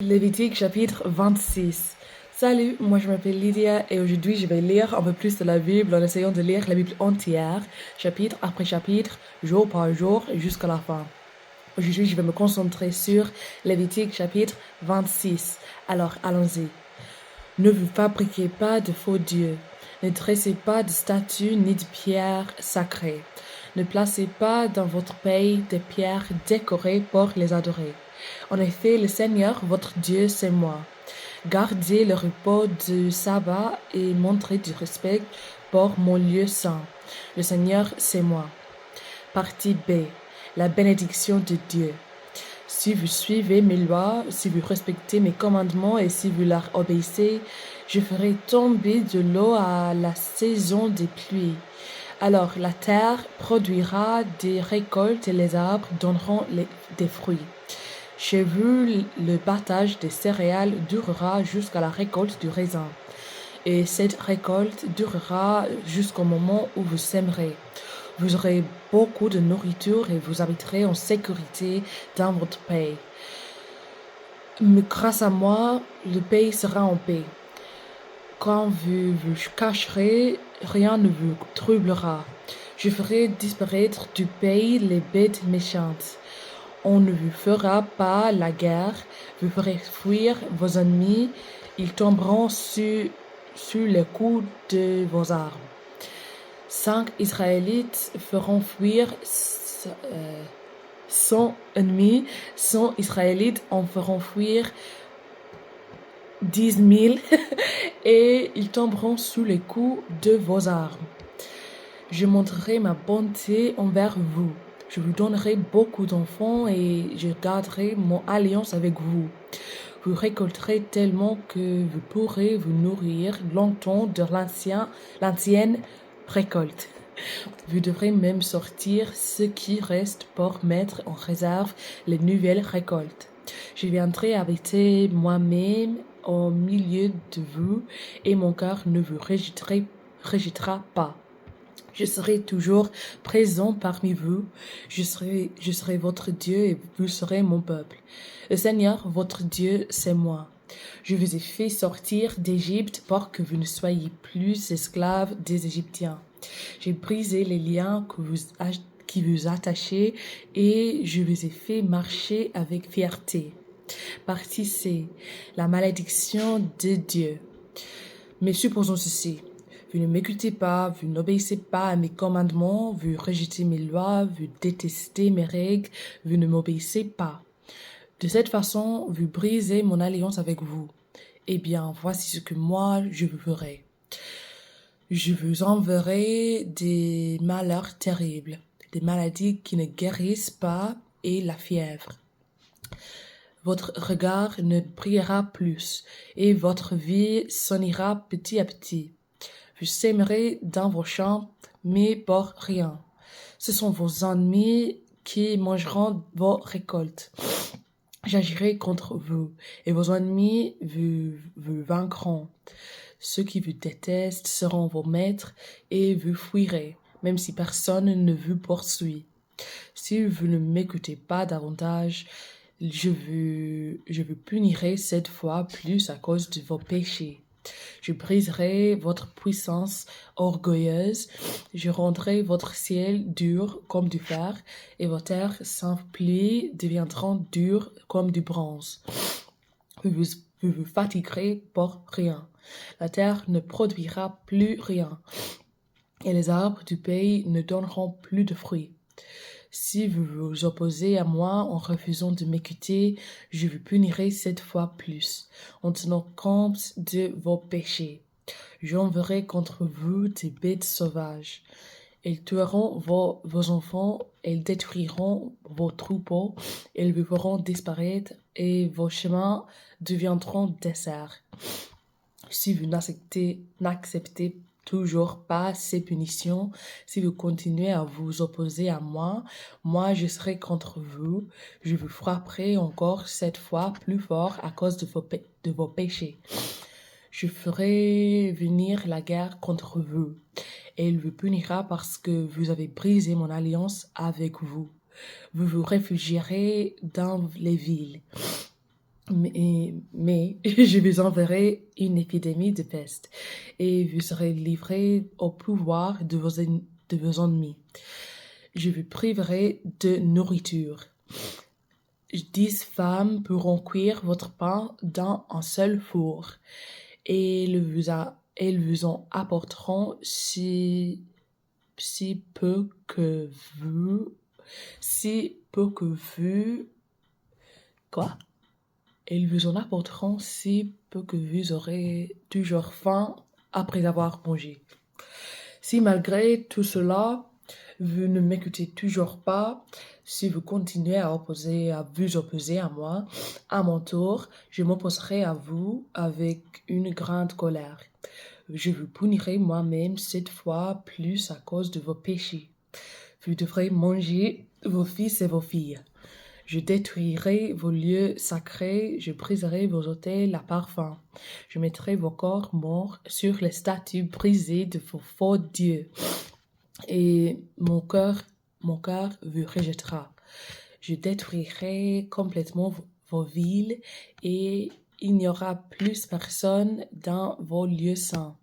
Lévitique chapitre 26. Salut, moi je m'appelle Lydia et aujourd'hui je vais lire un peu plus de la Bible en essayant de lire la Bible entière, chapitre après chapitre, jour par jour jusqu'à la fin. Aujourd'hui je vais me concentrer sur Lévitique chapitre 26. Alors allons-y. Ne vous fabriquez pas de faux dieux. Ne dressez pas de statues ni de pierres sacrées. Ne placez pas dans votre pays des pierres décorées pour les adorer. En effet, le Seigneur, votre Dieu, c'est moi. Gardez le repos du sabbat et montrez du respect pour mon lieu saint. Le Seigneur, c'est moi. Partie B. La bénédiction de Dieu. Si vous suivez mes lois, si vous respectez mes commandements et si vous leur obéissez, je ferai tomber de l'eau à la saison des pluies. Alors la terre produira des récoltes et les arbres donneront des fruits. Chez vous, le battage des céréales durera jusqu'à la récolte du raisin. Et cette récolte durera jusqu'au moment où vous sèmerez. Vous aurez beaucoup de nourriture et vous habiterez en sécurité dans votre pays. Mais grâce à moi, le pays sera en paix. Quand vous vous cacherez, rien ne vous troublera. Je ferai disparaître du pays les bêtes méchantes. On ne vous fera pas la guerre, vous ferez fuir vos ennemis, ils tomberont sous les coups de vos armes. 5 Israélites feront fuir 100 ennemis, 100 Israélites en feront fuir 10 000 et ils tomberont sous les coups de vos armes. Je montrerai ma bonté envers vous. Je vous donnerai beaucoup d'enfants et je garderai mon alliance avec vous. Vous récolterez tellement que vous pourrez vous nourrir longtemps de l'ancienne récolte. Vous devrez même sortir ce qui reste pour mettre en réserve les nouvelles récoltes. Je viendrai habiter moi-même au milieu de vous et mon cœur ne vous rejettera pas. Je serai toujours présent parmi vous. Je serai votre Dieu et vous serez mon peuple. Le Seigneur, votre Dieu, c'est moi. Je vous ai fait sortir d'Égypte pour que vous ne soyez plus esclaves des Égyptiens. J'ai brisé les liens qui vous attachaient et je vous ai fait marcher avec fierté. Partie C. La malédiction de Dieu. Mais supposons ceci. Vous ne m'écoutez pas, vous n'obéissez pas à mes commandements, vous rejetez mes lois, vous détestez mes règles, vous ne m'obéissez pas. De cette façon, vous brisez mon alliance avec vous. Eh bien, voici ce que moi je vous ferai. Je vous enverrai des malheurs terribles, des maladies qui ne guérissent pas et la fièvre. Votre regard ne brillera plus et votre vie s'enira petit à petit. Vous sèmerez dans vos champs, mais pour rien. Ce sont vos ennemis qui mangeront vos récoltes. J'agirai contre vous, et vos ennemis vous vaincront. Ceux qui vous détestent seront vos maîtres, et vous fuirez, même si personne ne vous poursuit. Si vous ne m'écoutez pas davantage, je vous punirai cette fois plus à cause de vos péchés. Je briserai votre puissance orgueilleuse, je rendrai votre ciel dur comme du fer, et vos terres sans pluie deviendront dures comme du bronze. Vous vous fatiguerez pour rien. La terre ne produira plus rien, et les arbres du pays ne donneront plus de fruits. Si vous vous opposez à moi en refusant de m'écouter, je vous punirai cette fois plus, en tenant compte de vos péchés. J'enverrai contre vous des bêtes sauvages. Elles tueront vos enfants, elles détruiront vos troupeaux, elles vous feront disparaître et vos chemins deviendront déserts. Si vous n'acceptez toujours pas ces punitions, si vous continuez à vous opposer à moi, moi je serai contre vous, je vous frapperai encore cette fois plus fort à cause de vos péchés. Je ferai venir la guerre contre vous, et il vous punira parce que vous avez brisé mon alliance avec vous. Vous vous réfugierez dans les villes. Mais je vous enverrai une épidémie de peste, et vous serez livrés au pouvoir de vos ennemis. Je vous priverai de nourriture. 10 femmes pourront cuire votre pain dans un seul four, et elles vous en apporteront si peu que vous... Si peu que vous... Quoi? Elles vous en apporteront si peu que vous aurez toujours faim après avoir mangé. Si malgré tout cela, vous ne m'écoutez toujours pas, si vous continuez à vous opposer à moi, à mon tour, je m'opposerai à vous avec une grande colère. Je vous punirai moi-même 7 fois plus à cause de vos péchés. Vous devrez manger vos fils et vos filles. Je détruirai vos lieux sacrés, je briserai vos autels à parfum. Je mettrai vos corps morts sur les statues brisées de vos faux dieux. Et mon cœur vous rejettera. Je détruirai complètement vos villes et il n'y aura plus personne dans vos lieux saints.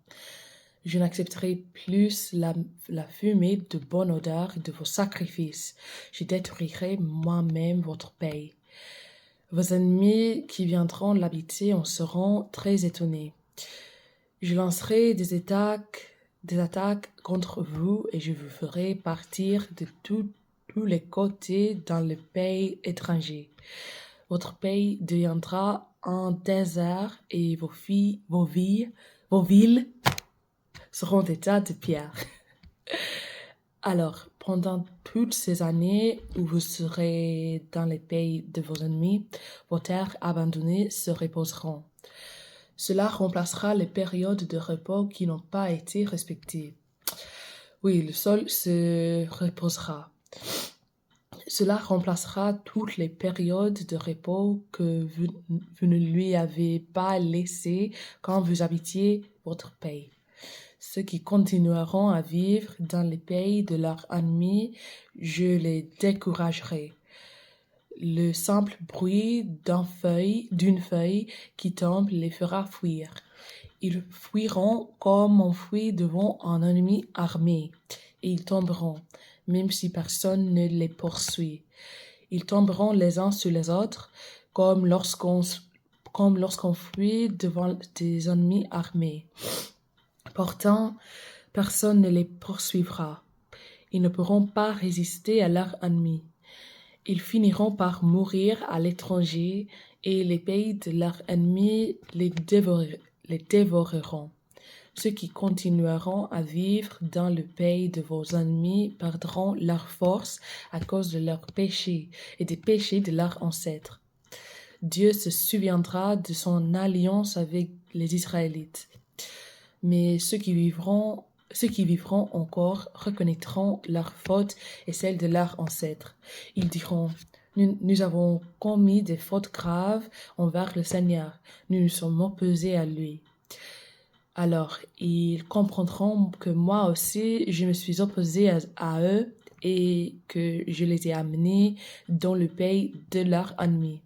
Je n'accepterai plus la fumée de bonne odeur de vos sacrifices. Je détruirai moi-même votre pays. Vos ennemis qui viendront l'habiter en seront très étonnés. Je lancerai des attaques contre vous et je vous ferai partir de tous les côtés dans le pays étranger. Votre pays deviendra un désert et vos villes seront des tas de pierres. Alors, pendant toutes ces années où vous serez dans les pays de vos ennemis, vos terres abandonnées se reposeront. Cela remplacera les périodes de repos qui n'ont pas été respectées. Oui, le sol se reposera. Cela remplacera toutes les périodes de repos que vous ne lui avez pas laissées quand vous habitiez votre pays. Ceux qui continueront à vivre dans les pays de leurs ennemis, je les découragerai. Le simple bruit d'une feuille qui tombe les fera fuir. Ils fuiront comme on fuit devant un ennemi armé, et ils tomberont, même si personne ne les poursuit. Ils tomberont les uns sur les autres, comme lorsqu'on fuit devant des ennemis armés. Pourtant, personne ne les poursuivra. Ils ne pourront pas résister à leurs ennemis. Ils finiront par mourir à l'étranger et les pays de leurs ennemis les dévoreront. Ceux qui continueront à vivre dans le pays de vos ennemis perdront leur force à cause de leurs péchés et des péchés de leurs ancêtres. Dieu se souviendra de son alliance avec les Israélites. Mais ceux qui vivront encore reconnaîtront leurs fautes et celles de leurs ancêtres. Ils diront, nous avons commis des fautes graves envers le Seigneur. Nous nous sommes opposés à lui. Alors, ils comprendront que moi aussi, je me suis opposé à eux et que je les ai amenés dans le pays de leurs ennemis.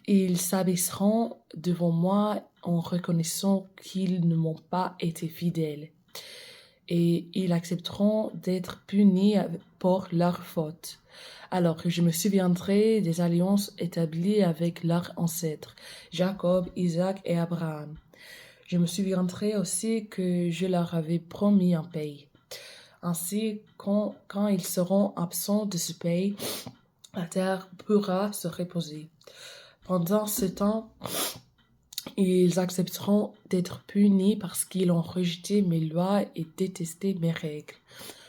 Ils s'abaisseront devant moi en reconnaissant qu'ils ne m'ont pas été fidèles. Et ils accepteront d'être punis pour leurs fautes. Alors que je me souviendrai des alliances établies avec leurs ancêtres, Jacob, Isaac et Abraham. Je me souviendrai aussi que je leur avais promis un pays. Ainsi, quand ils seront absents de ce pays, la terre pourra se reposer. Pendant ce temps, ils accepteront d'être punis parce qu'ils ont rejeté mes lois et détesté mes règles.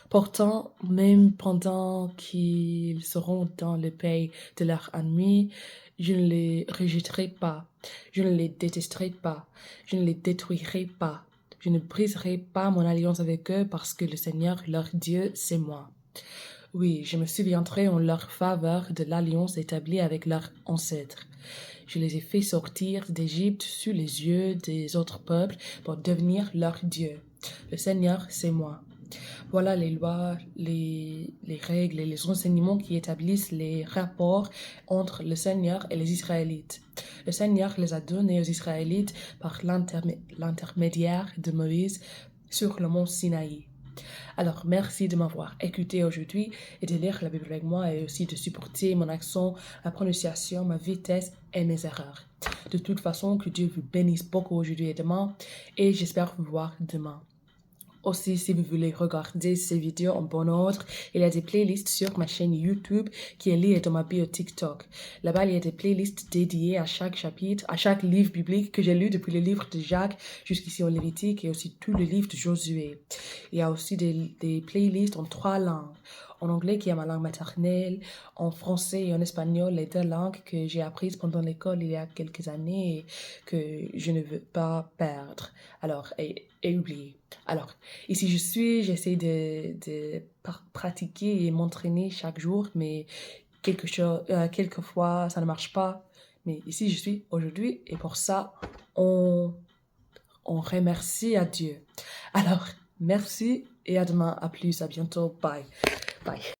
Pourtant, même pendant qu'ils seront dans le pays de leurs ennemis, je ne les rejetterai pas, je ne les détesterai pas, je ne les détruirai pas, je ne briserai pas mon alliance avec eux parce que le Seigneur, leur Dieu, c'est moi. Oui, je me souviendrai en leur faveur de l'alliance établie avec leurs ancêtres. Je les ai fait sortir d'Égypte sous les yeux des autres peuples pour devenir leur Dieu. Le Seigneur, c'est moi. Voilà les lois, les règles et les enseignements qui établissent les rapports entre le Seigneur et les Israélites. Le Seigneur les a donnés aux Israélites par l'intermédiaire de Moïse sur le mont Sinaï. Alors, merci de m'avoir écouté aujourd'hui et de lire la Bible avec moi et aussi de supporter mon accent, ma prononciation, ma vitesse et mes erreurs. De toute façon, que Dieu vous bénisse beaucoup aujourd'hui et demain et j'espère vous voir demain. Aussi, si vous voulez regarder ces vidéos en bon ordre, il y a des playlists sur ma chaîne YouTube qui est liée dans ma bio TikTok. Là-bas, il y a des playlists dédiées à chaque chapitre, à chaque livre biblique que j'ai lu depuis le livre de Jacques jusqu'ici au Lévitique et aussi tout le livre de Josué. Il y a aussi des playlists en 3 langues. En anglais, qui est ma langue maternelle, en français et en espagnol, les 2 langues que j'ai apprises pendant l'école il y a quelques années et que je ne veux pas perdre. Alors, et oublier. Alors, ici je suis, j'essaie de pratiquer et m'entraîner chaque jour, mais quelquefois ça ne marche pas. Mais ici je suis aujourd'hui et pour ça, on remercie à Dieu. Alors, merci et à demain, à plus, à bientôt, bye. Bye.